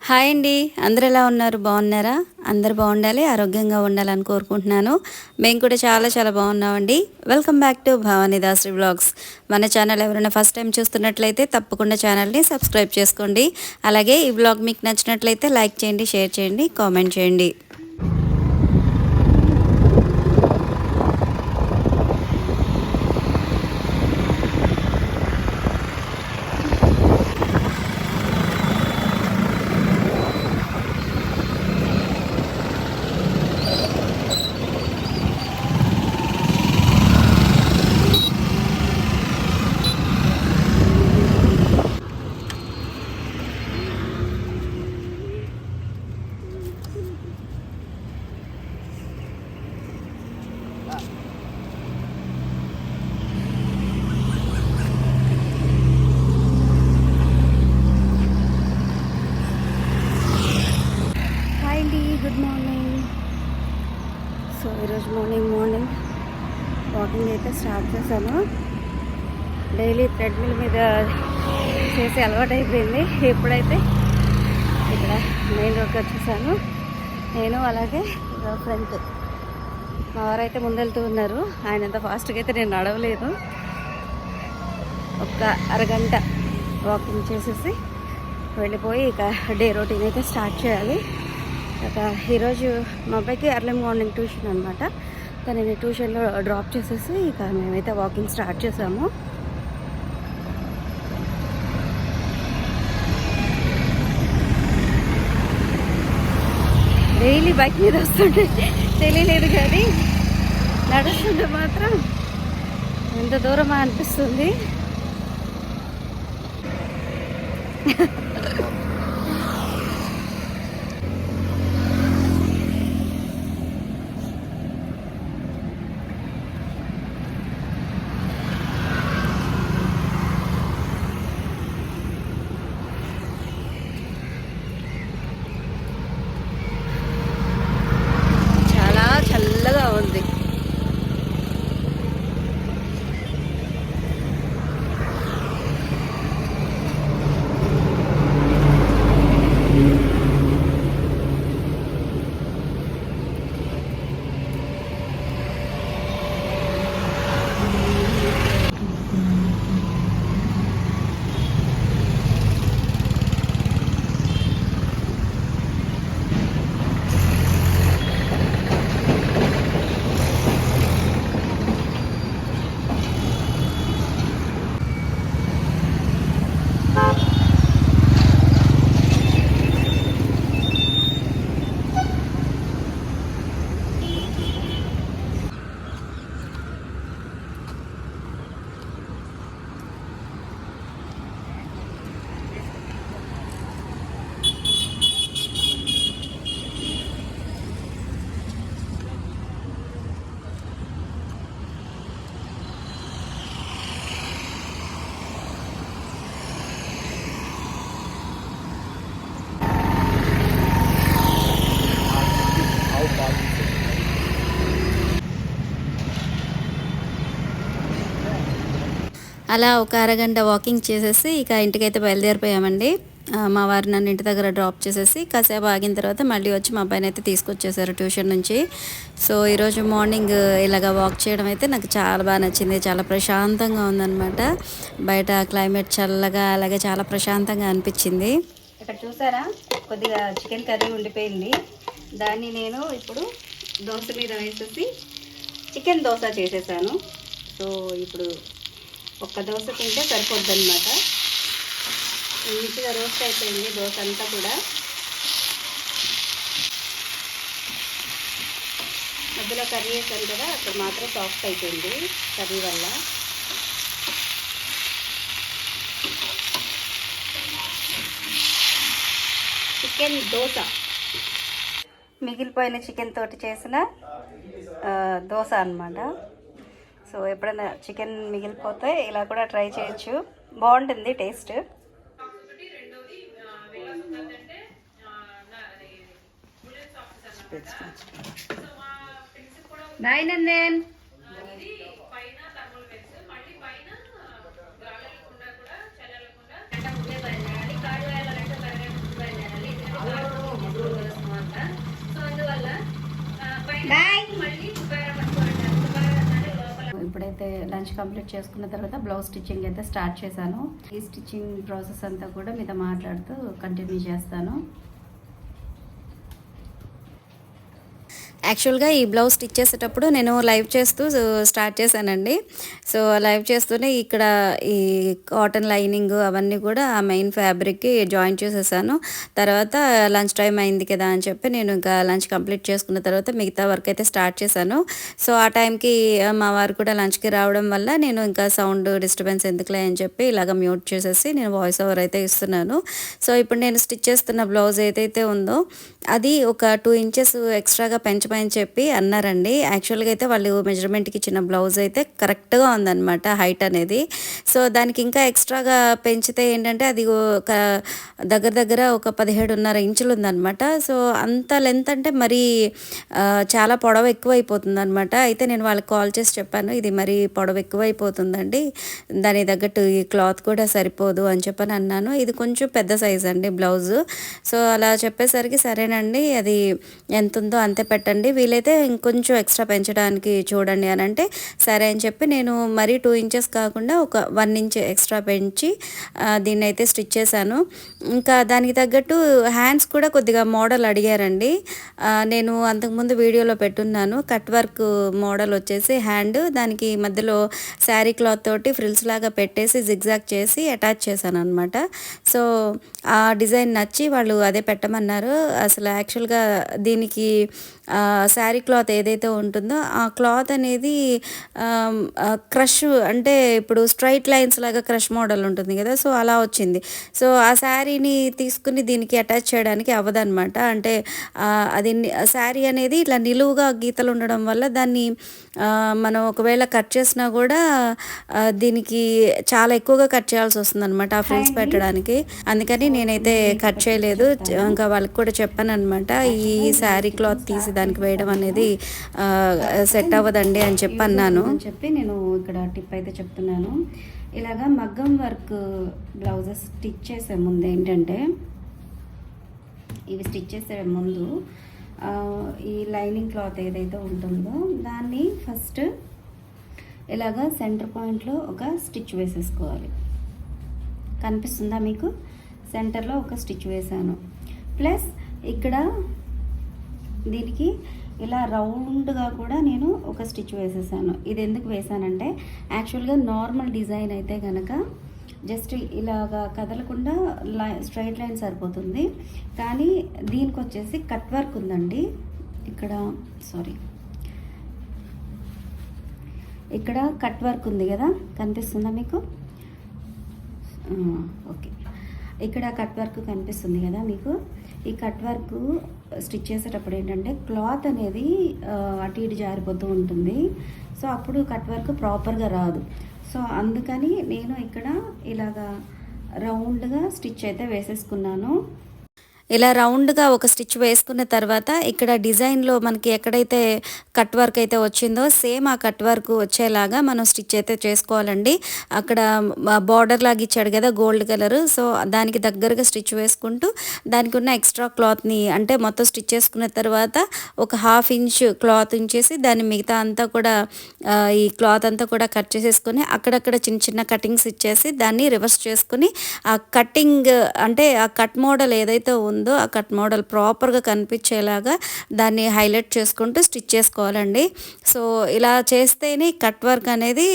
Hi అండి. అందరూ ఎలా ఉన్నారు? బాగున్నారా? అందరూ బాగుండాలి, ఆరోగ్యంగా ఉండాలని కోరుకుంటున్నాను. మేము కూడా చాలా చాలా బాగున్నామండి. Welcome back to Bhavani Dasari vlogs. మన ఛానల్ ఎవరైనా ఫస్ట్ టైం చూస్తున్నట్లయితే తప్పకుండా ఛానల్ని సబ్స్క్రైబ్ చేసుకోండి. అలాగే ఈ వ్లాగ్ మీకు నచ్చినట్లయితే లైక్ చేయండి, షేర్ చేయండి, కామెంట్ చేయండి. హాయ్ అండి, గుడ్ మార్నింగ్. సో ఈరోజు మార్నింగ్ వాకింగ్ అయితే స్టార్ట్ చేశాను. డైలీ థ్రెడ్మిల్ మీద చేసే అలవాటు అయిపోయింది. ఇప్పుడైతే ఇక్కడ మెయిన్ రోడ్కి వచ్చేసాను. నేను అలాగే ఫ్రంట్ మా వారైతే ముందెళ్తూ ఉన్నారు. ఆయన ఎంత ఫాస్ట్గా అయితే నేను నడవలేదు. ఒక అరగంట వాకింగ్ చేసేసి వెళ్ళిపోయి ఇక డే రొటీన్ అయితే స్టార్ట్ చేయాలి. ఇక ఈరోజు మా అబ్బాయికి ఎర్లీ మార్నింగ్ ట్యూషన్ అనమాట. తనని ట్యూషన్లో డ్రాప్ చేసేసి ఇక మేమైతే వాకింగ్ స్టార్ట్ చేసాము. డైలీ బైక్ మీద వస్తుంటే తెలియలేదు, కానీ నడుస్తుంటే మాత్రం ఎంత దూరమా అనిపిస్తుంది. చాలా చల్లగా ఉంది. అలా ఒక అరగంట వాకింగ్ చేసేసి ఇక ఇంటికైతే బయలుదేరిపోయామండి. మా వారు నన్ను ఇంటి దగ్గర డ్రాప్ చేసేసి కాసేపు ఆగిన తర్వాత మళ్ళీ వచ్చి మా అబ్బాయిని అయితే తీసుకొచ్చేసారు ట్యూషన్ నుంచి. సో ఈరోజు మార్నింగ్ ఇలాగ వాక్ చేయడం అయితే నాకు చాలా బాగా నచ్చింది. చాలా ప్రశాంతంగా ఉందన్నమాట. బయట క్లైమేట్ చల్లగా అలాగే చాలా ప్రశాంతంగా అనిపించింది. ఇక్కడ చూసారా, కొద్దిగా చికెన్ కర్రీ ఉండిపోయింది. దాన్ని నేను ఇప్పుడు దోశ మీద వేసేసి చికెన్ దోశ చేసేసాను. సో ఇప్పుడు ఒక్క దోశ తింటే సరిపోద్ది అనమాట. మంచిగా రోస్ట్ అయిపోయింది దోశ అంతా కూడా. మధ్యలో కర్రీ వేసాను కదా, అక్కడ మాత్రం సాఫ్ట్ అయిపోయింది కర్రీ వల్ల. చికెన్ దోశ, మిగిలిపోయిన చికెన్ తోటి చేసిన దోశ అన్నమాట. సో ఎప్పుడైనా చికెన్ మిగిలిపోతే ఇలా కూడా ట్రై చేయొచ్చు, బాగుంటుంది టేస్ట్. బాయ్ నందన్. కంప్లీట్ చేసుకున్న తర్వాత బ్లౌజ్ స్టిచ్చింగ్ అయితే స్టార్ట్ చేశాను. ఈ స్టిచ్చింగ్ ప్రాసెస్ అంతా కూడా మీతో మాట్లాడుతూ కంటిన్యూ చేస్తాను. యాక్చువల్గా ఈ బ్లౌజ్ స్టిచ్ చేసేటప్పుడు నేను లైవ్ చేస్తూ స్టార్ట్ చేశానండి. సో లైవ్ చేస్తూనే ఇక్కడ ఈ కాటన్ లైనింగ్ అవన్నీ కూడా ఆ మెయిన్ ఫ్యాబ్రిక్కి జాయిన్ చేసేసాను. తర్వాత లంచ్ టైం అయింది కదా అని చెప్పి నేను ఇంకా లంచ్ కంప్లీట్ చేసుకున్న తర్వాత మిగతా వర్క్ అయితే స్టార్ట్ చేశాను. సో ఆ టైంకి మా వారు కూడా లంచ్కి రావడం వల్ల నేను ఇంకా సౌండ్ డిస్టర్బెన్స్ ఎందుకులే అని చెప్పి ఇలాగ మ్యూట్ చేసేసి నేను వాయిస్ ఓవర్ అయితే ఇస్తున్నాను. సో ఇప్పుడు నేను స్టిచ్ చేస్తున్న బ్లౌజ్ ఏదైతే ఉందో అది ఒక 2 ఇంచెస్ ఎక్స్ట్రాగా పెంచమని చెప్పి అన్నారండి. యాక్చువల్గా అయితే వాళ్ళు మెజర్మెంట్కి ఇచ్చిన బ్లౌజ్ అయితే కరెక్ట్గా ఉందన్నమాట హైట్ అనేది. సో దానికి ఇంకా ఎక్స్ట్రాగా పెంచితే ఏంటంటే అది ఒక దగ్గర ఒక 17.5 ఇంచులు ఉందన్నమాట. సో అంత లెంత్ అంటే మరీ చాలా పొడవు ఎక్కువైపోతుంది అనమాట. అయితే నేను వాళ్ళకి కాల్ చేసి చెప్పాను, ఇది మరీ పొడవు ఎక్కువైపోతుందండి, దాని తగ్గట్టు ఈ క్లాత్ కూడా సరిపోదు అని చెప్పని అన్నాను. ఇది కొంచెం పెద్ద సైజ్ అండి బ్లౌజు. సో అలా చెప్పేసరికి సరేనండి, అది ఎంత ఉందో అంతే పెట్టండి, వీలైతే ఇంకొంచెం ఎక్స్ట్రా పెంచడానికి చూడండి అని అంటే సరే అని చెప్పి నేను మరీ 2 ఇంచెస్ కాకుండా ఒక 1 ఇంచ్ ఎక్స్ట్రా పెంచి దీన్ని అయితే స్టిచ్ చేశాను. ఇంకా దానికి తగ్గట్టు హ్యాండ్స్ కూడా కొద్దిగా మోడల్ అడిగారండి. నేను అంతకుముందు వీడియోలో పెట్టున్నాను. కట్ వర్క్ మోడల్ వచ్చేసి హ్యాండ్, దానికి మధ్యలో శారీ క్లాత్ తోటి ఫ్రిల్స్ లాగా పెట్టేసి జిగ్జాగ్ చేసి అటాచ్ చేశాను అనమాట. సో ఆ డిజైన్ నచ్చి వాళ్ళు అదే పెట్టమన్నారు. అసలు యాక్చువల్గా దీనికి శారీ క్లాత్ ఏదైతే ఉంటుందో ఆ క్లాత్ అనేది క్రష్, అంటే ఇప్పుడు స్ట్రైట్ లైన్స్ లాగా క్రష్ మోడల్ ఉంటుంది కదా, సో అలా వచ్చింది. సో ఆ శారీని తీసుకుని దీనికి అటాచ్ చేయడానికి అవ్వదన్నమాట. అంటే అది శారీ అనేది ఇట్లా నిలువుగా గీతలు ఉండడం వల్ల దాన్ని మనం ఒకవేళ కట్ చేసినా కూడా దీనికి చాలా ఎక్కువగా కట్ చేయాల్సి వస్తుంది అనమాట ఆ ఫ్రిల్స్ పెట్టడానికి. అందుకని నేనైతే కట్ చేయలేదు. ఇంకా వాళ్ళకి కూడా చెప్పాను అనమాట, ఈ శారీ క్లాత్ తీసి దానికి వేయడం అనేది సెట్ అవ్వదండి అని చెప్పి అన్నాను. అని చెప్పి నేను ఇక్కడ టిప్ అయితే చెప్తున్నాను. ఇలాగా మగ్గం వర్క్ బ్లౌజెస్ స్టిచ్ చేసే ముందు ఏంటంటే, ఇవి స్టిచ్ చేసే ముందు ఈ లైనింగ్ క్లాత్ ఏదైతే ఉంటుందో దాన్ని ఫస్ట్ ఇలాగా సెంటర్ పాయింట్లో ఒక స్టిచ్ వేసేసుకోవాలి. కనిపిస్తుందా మీకు? సెంటర్లో ఒక స్టిచ్ వేసాను. ప్లస్ ఇక్కడ దీనికి ఇలా రౌండ్గా కూడా నేను ఒక స్టిచ్ వేసేసాను. ఇది ఎందుకు వేసానంటే, యాక్చువల్గా నార్మల్ డిజైన్ అయితే కనుక జస్ట్ ఇలాగా కదలకుండా స్ట్రైట్ లైన్ సరిపోతుంది. కానీ దీనికి వచ్చేసి కట్ వర్క్ ఉందండి. ఇక్కడ కట్ వర్క్ ఉంది కదా, కనిపిస్తుందా మీకు? ఓకే, ఇక్కడ కట్ వర్క్ కనిపిస్తుంది కదా మీకు. ఈ కట్ వర్క్ స్టిచ్ చేసేటప్పుడు ఏంటంటే క్లాత్ అనేది అటు ఇటు జారిపోతూ ఉంటుంది. సో అప్పుడు కట్ వర్క్ ప్రాపర్గా రాదు. సో అందుకని నేను ఇక్కడ ఇలాగా రౌండ్గా స్టిచ్ అయితే వేసేసుకున్నాను. ఇలా రౌండ్గా ఒక స్టిచ్ వేసుకున్న తర్వాత ఇక్కడ డిజైన్లో మనకి ఎక్కడైతే కట్ వర్క్ అయితే వచ్చిందో సేమ్ ఆ కట్ వర్క్ వచ్చేలాగా మనం స్టిచ్ అయితే చేసుకోవాలండి. అక్కడ బార్డర్ లాగా ఇచ్చాడు కదా గోల్డ్ కలర్, సో దానికి దగ్గరగా స్టిచ్ వేసుకుంటూ దానికి ఉన్న ఎక్స్ట్రా క్లాత్ని, అంటే మొత్తం స్టిచ్ చేసుకున్న తర్వాత ఒక 1/2 ఇంచ్ క్లాత్ ఉంచేసి దాన్ని మిగతా అంతా కూడా ఈ క్లాత్ అంతా కూడా కట్ చేసేసుకొని అక్కడక్కడ చిన్న చిన్న కటింగ్స్ ఇచ్చేసి దాన్ని రివర్స్ చేసుకుని ఆ కటింగ్, అంటే ఆ కట్ మోడల్ ఏదైతే ఉందో ఆ కట్ మోడల్ ప్రాపర్గా కనిపించేలాగా దాన్ని హైలైట్ చేసుకుంటూ స్టిచ్ చేసుకోవాలండి. సో ఇలా చేస్తేనే కట్ వర్క్ అనేది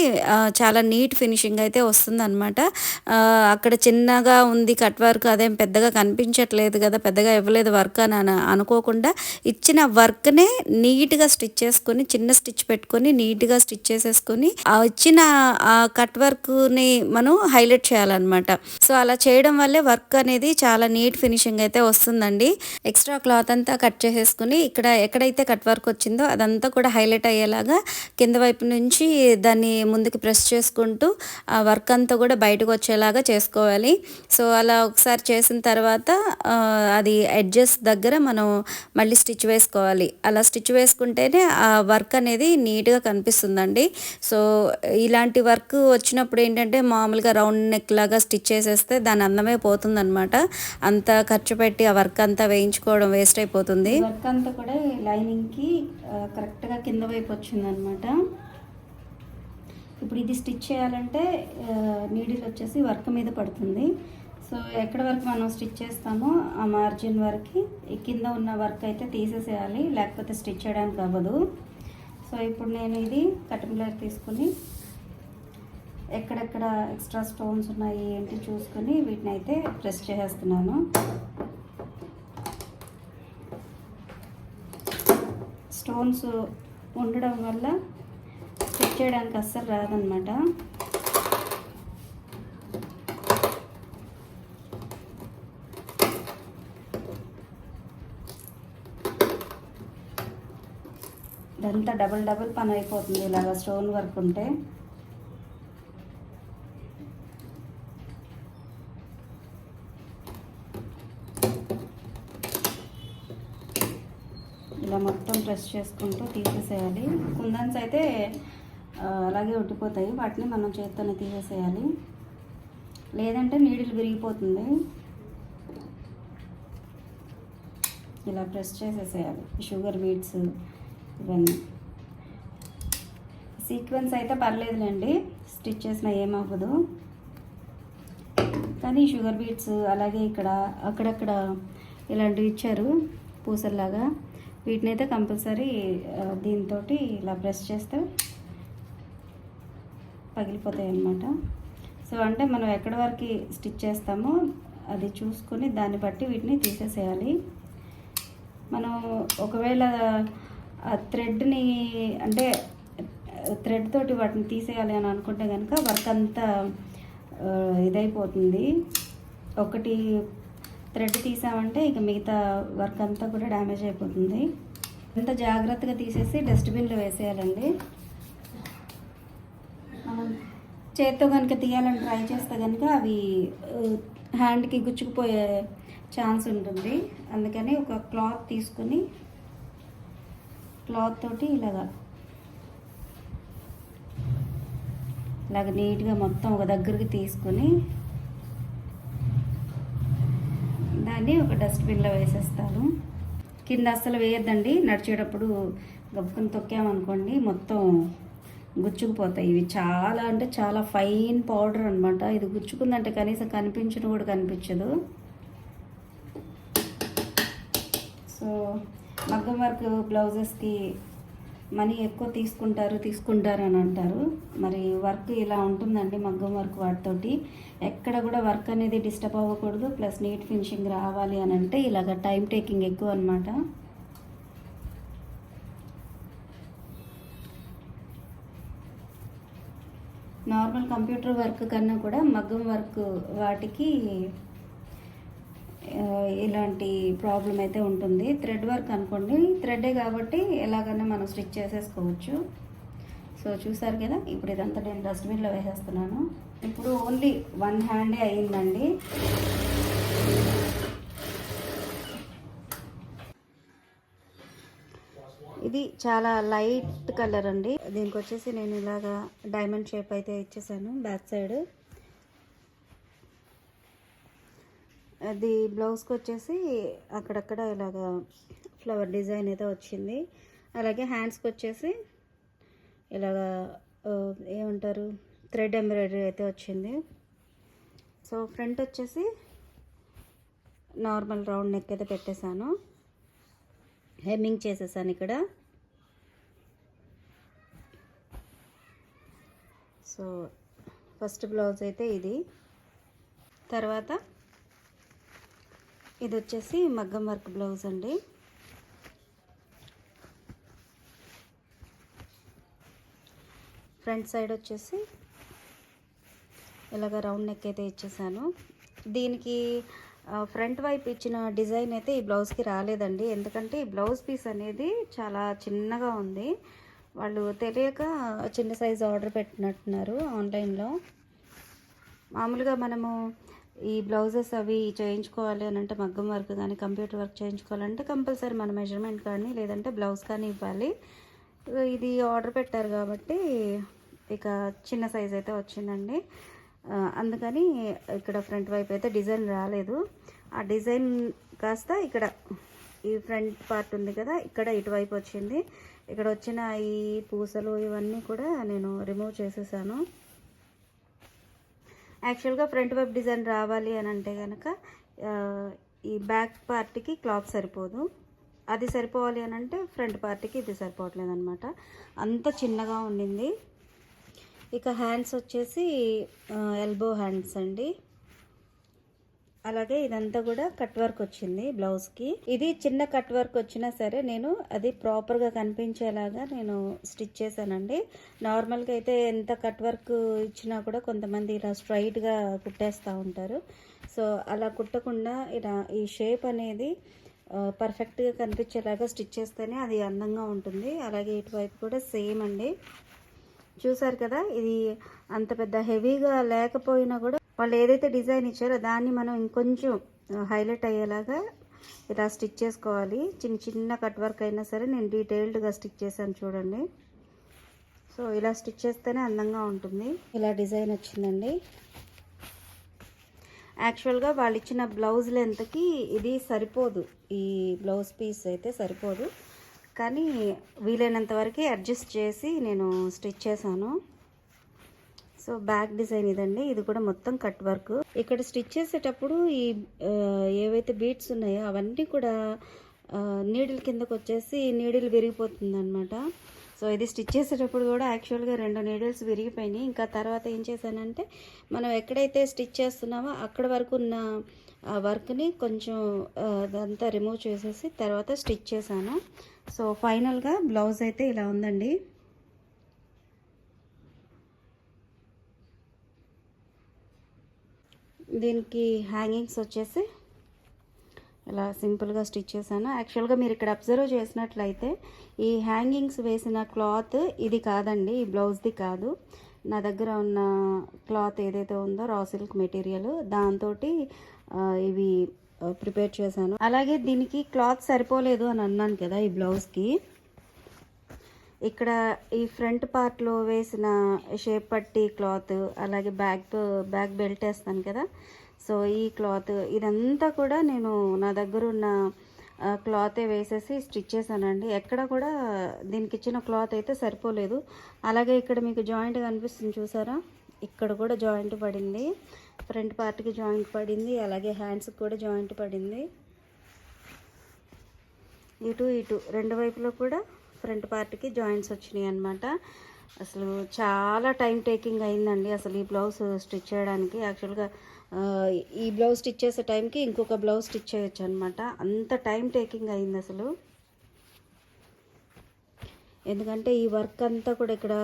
చాలా నీట్ ఫినిషింగ్ అయితే వస్తుందన్నమాట. అక్కడ చిన్నగా ఉంది కట్ వర్క్, అదేం పెద్దగా కనిపించట్లేదు కదా, పెద్దగా ఇవ్వలేదు వర్క్ అని అనుకోకుండా ఇచ్చిన వర్క్నే నీట్గా స్టిచ్ చేసుకొని చిన్న స్టిచ్ పెట్టుకొని నీట్గా స్టిచ్ చేసేసుకొని ఆ ఇచ్చిన ఆ కట్ వర్క్ని మనం హైలైట్ చేయాలన్నమాట. సో అలా చేయడం వల్లే వర్క్ అనేది చాలా నీట్ ఫినిషింగ్ అయితే వస్తుందండి. ఎక్స్ట్రా క్లాత్ అంతా కట్ చేసేసుకుని ఇక్కడ ఎక్కడైతే కట్ వర్క్ వచ్చిందో అదంతా కూడా హైలైట్ అయ్యేలాగా కింద వైపు నుంచి దాన్ని ముందుకు ప్రెస్ చేసుకుంటూ ఆ వర్క్ అంతా కూడా బయటకు వచ్చేలాగా చేసుకోవాలి. సో అలా ఒకసారి చేసిన తర్వాత అది ఎడ్జెస్ దగ్గర మనం మళ్ళీ స్టిచ్ వేసుకోవాలి. అలా స్టిచ్ వేసుకుంటేనే ఆ వర్క్ అనేది నీట్గా కనిపిస్తుందండి. సో ఇలాంటి వర్క్ వచ్చినప్పుడు ఏంటంటే మామూలుగా రౌండ్ నెక్ లాగా స్టిచ్ చేసేస్తే దాని అందమే పోతుందన్నమాట. అంత ఖర్చు పెట్టి ఆ వర్క్ అంతా వేయించుకోవడం వేస్ట్ అయిపోతుంది. వర్క్ అంతా కూడా లైనింగ్కి కరెక్ట్గా కింద వైపు వచ్చిందనమాట. ఇప్పుడు ఇది స్టిచ్ చేయాలంటే నీడిల్ వచ్చేసి వర్క్ మీద పడుతుంది. సో ఎక్కడ వరకు మనం స్టిచ్ చేస్తామో ఆ మార్జిన్ వరకు ఈ కింద ఉన్న వర్క్ అయితే తీసేసేయాలి, లేకపోతే స్టిచ్ చేయడానికి అవ్వదు. సో ఇప్పుడు నేను ఇది కటింగ్ ప్లేయర్ తీసుకుని ఎక్కడెక్కడ ఎక్స్ట్రా స్టోన్స్ ఉన్నాయి ఏంటి చూసుకొని వీటిని అయితే ప్రెస్ చేసేస్తున్నాను. స్టోన్స్ ఉండడం వల్ల స్టిచ్ చేయడానికి అస్సలు రాదనమాట. ఇదంతా డబుల్ పని అయిపోతుంది ఇలాగ స్టోన్ వర్క్ ఉంటే. ఇలా మొత్తం ప్రెస్ చేసుకుంటూ తీసేసేయాలి. కుందన్స్ అయితే అలాగే ఉట్టిపోతాయి, వాటిని మనం చేత్తోనే తీసేసేయాలి, లేదంటే నీడిల్ విరిగిపోతుంది. ఇలా ప్రెస్ చేసేసేయాలి. షుగర్ బీట్స్ ఇవన్నీ సీక్వెన్స్ అయితే పర్లేదులేండి, స్టిచ్ చేసిన ఏమవ్వదు. కానీ షుగర్ బీట్స్ అలాగే ఇక్కడ అక్కడక్కడ ఇలాంటివి ఇచ్చారు పూసల్లాగా, వీటిని అయితే కంపల్సరీ దీంతో ఇలా ప్రెస్ చేస్తే పగిలిపోతాయి అన్నమాట. సో అంటే మనం ఎక్కడి వరకు స్టిచ్ చేస్తామో అది చూసుకొని దాన్ని బట్టి వీటిని తీసేసేయాలి. మనం ఒకవేళ ఆ థ్రెడ్ని అంటే థ్రెడ్ తోటి వాటిని తీసేయాలి అని అనుకుంటే కనుక వర్క్ అంతా ఇదైపోతుంది. ఒకటి థ్రెడ్ తీసామంటే ఇక మిగతా వర్క్ అంతా కూడా డ్యామేజ్ అయిపోతుంది. అంత జాగ్రత్తగా తీసేసి డస్ట్బిన్లో వేసేయాలండి. మనం చేత్తో కనుక తీయాలని ట్రై చేస్తే కనుక అవి హ్యాండ్కి గుచ్చుకుపోయే ఛాన్స్ ఉంటుంది. అందుకని ఒక క్లాత్ తీసుకొని క్లాత్ తోటి ఇలాగ నీట్గా మొత్తం ఒక దగ్గరికి తీసుకొని దాన్ని ఒక డస్ట్బిన్లో వేసేస్తాను. కింద అస్సలు వేయద్దండి, నడిచేటప్పుడు గబ్బుకుని తొక్కామనుకోండి మొత్తం గుచ్చుకుపోతాయి. ఇవి చాలా అంటే చాలా ఫైన్ పౌడర్ అనమాట. ఇది గుచ్చుకుందంటే కనీసం కనిపించను కూడా కనిపించదు. సో మగ్గం వర్క్ బ్లౌజెస్కి మనీ ఎక్కువ తీసుకుంటారు అని అంటారు. మరి వర్క్ ఇలా ఉంటుందండి మగ్గం వర్క్ వాటితోటి. ఎక్కడ కూడా వర్క్ అనేది డిస్టర్బ్ అవ్వకూడదు, ప్లస్ నీట్ ఫినిషింగ్ రావాలి అని అంటే ఇలాగ టైం టేకింగ్ ఎక్కువ అనమాట. నార్మల్ కంప్యూటర్ వర్క్ కన్నా కూడా మగ్గం వర్క్ వాటికి ఇలాంటి ప్రాబ్లం అయితే ఉంటుంది. థ్రెడ్ వర్క్ అనుకోండి, థ్రెడ్డే కాబట్టి ఎలాగైనా మనం స్టిచ్ చేసేసుకోవచ్చు. సో చూసారు కదా, ఇప్పుడు ఇదంతా నేను డస్ట్బిన్లో వేసేస్తున్నాను. ఇప్పుడు ఓన్లీ వన్ హ్యాండే అయ్యిందండి. ఇది చాలా లైట్ కలర్ అండి. దీనికి వచ్చేసి నేను ఇలాగా డైమండ్ షేప్ అయితే ఇచ్చేసాను బ్యాక్ సైడ్. అది బ్లౌజ్కి వచ్చేసి అక్కడక్కడ ఇలాగ ఫ్లవర్ డిజైన్ అయితే వచ్చింది. అలాగే హ్యాండ్స్కి వచ్చేసి ఇలాగ ఏమంటారు థ్రెడ్ ఎంబ్రాయిడరీ అయితే వచ్చింది. సో ఫ్రంట్ వచ్చేసి నార్మల్ రౌండ్ నెక్ అయితే పెట్టేశాను, హెమ్మింగ్ చేసేసాను ఇక్కడ. సో ఫస్ట్ బ్లౌజ్ అయితే ఇది. తర్వాత ఇది వచ్చేసి మగ్గం వర్క్ బ్లౌజ్ అండి. ఫ్రంట్ సైడ్ వచ్చేసి ఇలాగ రౌండ్ నెక్ అయితే ఇచ్చేసాను. దీనికి ఫ్రంట్ వైపు ఇచ్చిన డిజైన్ అయితే ఈ బ్లౌజ్కి రాలేదండి, ఎందుకంటే ఈ బ్లౌజ్ పీస్ అనేది చాలా చిన్నగా ఉంది. వాళ్ళు తెలియక చిన్న సైజు ఆర్డర్ పెట్టినట్టున్నారు ఆన్లైన్లో. మామూలుగా మనము ఈ బ్లౌజెస్ అవి చేయించుకోవాలి అని అంటే మగ్గం వర్క్ కానీ కంప్యూటర్ వర్క్ చేయించుకోవాలంటే కంపల్సరీ మన మెజర్మెంట్ కానీ లేదంటే బ్లౌజ్ కానీ ఇవ్వాలి. ఇది ఆర్డర్ పెట్టారు కాబట్టి ఇక చిన్న సైజ్ అయితే వచ్చిందండి. అందుకని ఇక్కడ ఫ్రంట్ వైపు అయితే డిజైన్ రాలేదు. ఆ డిజైన్ కాస్త ఇక్కడ ఈ ఫ్రంట్ పార్ట్ ఉంది కదా, ఇక్కడ ఇటువైపు వచ్చింది. ఇక్కడ వచ్చిన ఈ పూసలు ఇవన్నీ కూడా నేను రిమూవ్ చేసేసాను. యాక్చువల్గా ఫ్రంట్ వైపు డిజైన్ రావాలి అని అంటే కనుక ఈ బ్యాక్ పార్ట్కి క్లాత్ సరిపోదు, అది సరిపోవాలి అని అంటే ఫ్రంట్ పార్ట్కి ఇది సరిపోవట్లేదు అనమాట, అంత చిన్నగా ఉండింది. ఇక హ్యాండ్స్ వచ్చేసి ఎల్బో హ్యాండ్స్ అండి. అలాగే ఇదంతా కూడా కట్ వర్క్ వచ్చింది బ్లౌజ్కి. ఇది చిన్న కట్ వర్క్ వచ్చినా సరే నేను అది ప్రాపర్గా కనిపించేలాగా నేను స్టిచ్ చేశానండి. నార్మల్గా అయితే ఎంత కట్ వర్క్ ఇచ్చినా కూడా కొంతమంది ఇలా స్ట్రైట్గా కుట్టేస్తూ ఉంటారు. సో అలా కుట్టకుండా ఇలా ఈ షేప్ అనేది పర్ఫెక్ట్గా కనిపించేలాగా స్టిచ్ చేస్తేనే అది అందంగా ఉంటుంది. అలాగే ఇటువైపు కూడా సేమ్ అండి. చూసారు కదా, ఇది అంత పెద్ద హెవీగా లేకపోయినా కూడా వాళ్ళు ఏదైతే డిజైన్ ఇచ్చారో దాన్ని మనం ఇంకొంచెం హైలైట్ అయ్యేలాగా ఇలా స్టిచ్ చేసుకోవాలి. చిన్న చిన్న కట్ వర్క్ అయినా సరే నేను డీటెయిల్డ్గా స్టిచ్ చేశాను చూడండి. సో ఇలా స్టిచ్ చేస్తేనే అందంగా ఉంటుంది. ఇలా డిజైన్ వచ్చిందండి. యాక్చువల్గా వాళ్ళు ఇచ్చిన బ్లౌజ్ లెంత్కి ఇది సరిపోదు, ఈ బ్లౌజ్ పీస్ అయితే సరిపోదు, కానీ వీలైనంత వరకు అడ్జస్ట్ చేసి నేను స్టిచ్ చేశాను. సో బ్యాక్ డిజైన్ ఇదండి, ఇది కూడా మొత్తం కట్ వర్క్. ఇక్కడ స్టిచ్ చేసేటప్పుడు ఈ ఏవైతే బీట్స్ ఉన్నాయో అవన్నీ కూడా నీడిల్ కిందకు వచ్చేసి నీడిల్ విరిగిపోతుంది అనమాట. సో ఇది స్టిచ్ చేసేటప్పుడు కూడా యాక్చువల్గా 2 నీడిల్స్ విరిగిపోయినాయి. ఇంకా తర్వాత ఏం చేశానంటే మనం ఎక్కడైతే స్టిచ్ చేస్తున్నామో అక్కడ వరకు ఉన్న వర్క్ని కొంచెం అదంతా రిమూవ్ చేసేసి తర్వాత స్టిచ్ చేశాను. సో ఫైనల్గా బ్లౌజ్ అయితే ఇలా ఉందండి. దీనికి హ్యాంగింగ్స్ వచ్చేసి ఇలా సింపుల్గా స్టిచ్ చేశాను. యాక్చువల్గా మీరు ఇక్కడ అబ్జర్వ్ చేసినట్లయితే ఈ హ్యాంగింగ్స్ వేసిన క్లాత్ ఇది కాదండి, ఈ బ్లౌజ్ది కాదు. నా దగ్గర ఉన్న క్లాత్ ఏదైతే ఉందో రా సిల్క్ మెటీరియల్, దాంతో ఇవి ప్రిపేర్ చేశాను. అలాగే దీనికి క్లాత్ సరిపోలేదు అని అన్నాను కదా ఈ బ్లౌజ్కి. ఇక్కడ ఈ ఫ్రంట్ పార్ట్లో వేసిన షేప్ పట్టి క్లాత్, అలాగే బ్యాక్ బెల్ట్ వేస్తాను కదా, సో ఈ క్లాత్ ఇదంతా కూడా నేను నా దగ్గర ఉన్న క్లాతే వేసేసి స్టిచ్ చేశానండి. ఎక్కడ కూడా దీనికి ఇచ్చిన క్లాత్ అయితే సరిపోలేదు. అలాగే ఇక్కడ మీకు జాయింట్ కనిపిస్తుంది చూసారా, ఇక్కడ కూడా జాయింట్ పడింది, ఫ్రంట్ పార్ట్కి జాయింట్ పడింది, అలాగే హ్యాండ్స్కి కూడా జాయింట్ పడింది. ఇటు 2 వైపులో కూడా ఫ్రంట్ పార్ట్కి జాయింట్స్ వచ్చినాయి అనమాట. అసలు చాలా టైం టేకింగ్ అయిందండి అసలు ఈ బ్లౌజ్ స్టిచ్ చేయడానికి. యాక్చువల్గా ఈ బ్లౌజ్ స్టిచ్ చేసే టైంకి ఇంకొక బ్లౌజ్ స్టిచ్ చేయొచ్చు అనమాట, అంత టైం టేకింగ్ అయింది అసలు. ఎందుకంటే ఈ వర్క్ అంతా కూడా ఇక్కడ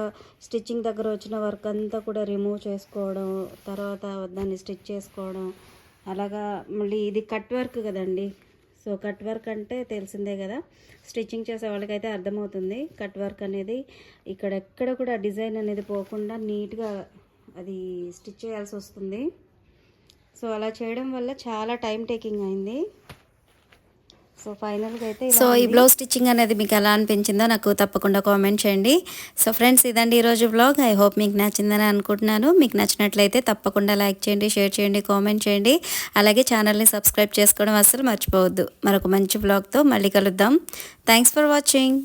స్టిచ్చింగ్ దగ్గర వచ్చిన వర్క్ అంతా కూడా రిమూవ్ చేసుకోవడం, తర్వాత దాన్ని స్టిచ్ చేసుకోవడం, అలాగా మళ్ళీ ఇది కట్ వర్క్ కదండి. సో కట్ వర్క్ అంటే తెలిసిందే కదా, స్టిచ్చింగ్ చేసే వాళ్ళకైతే అర్థమవుతుంది. కట్ వర్క్ అనేది ఎక్కడ కూడా డిజైన్ అనేది పోకుండా నీట్గా అది స్టిచ్ చేయాల్సి వస్తుంది. సో అలా చేయడం వల్ల చాలా టైం టేకింగ్ అయింది. సో ఫైనల్గా అయితే ఈ బ్లౌజ్ స్టిచ్చింగ్ అనేది మీకు ఎలా అనిపించిందో నాకు తప్పకుండా కామెంట్ చేయండి. సో ఫ్రెండ్స్, ఇదండి ఈరోజు వ్లాగ్. ఐ హోప్ మీకు నచ్చిందని అనుకుంటున్నాను. మీకు నచ్చినట్లయితే తప్పకుండా లైక్ చేయండి, షేర్ చేయండి, కామెంట్ చేయండి. అలాగే ఛానల్ని సబ్స్క్రైబ్ చేసుకోవడం అస్సలు మర్చిపోవద్దు. మరొక మంచి వ్లాగ్తో మళ్ళీ కలుద్దాం. Thanks for watching.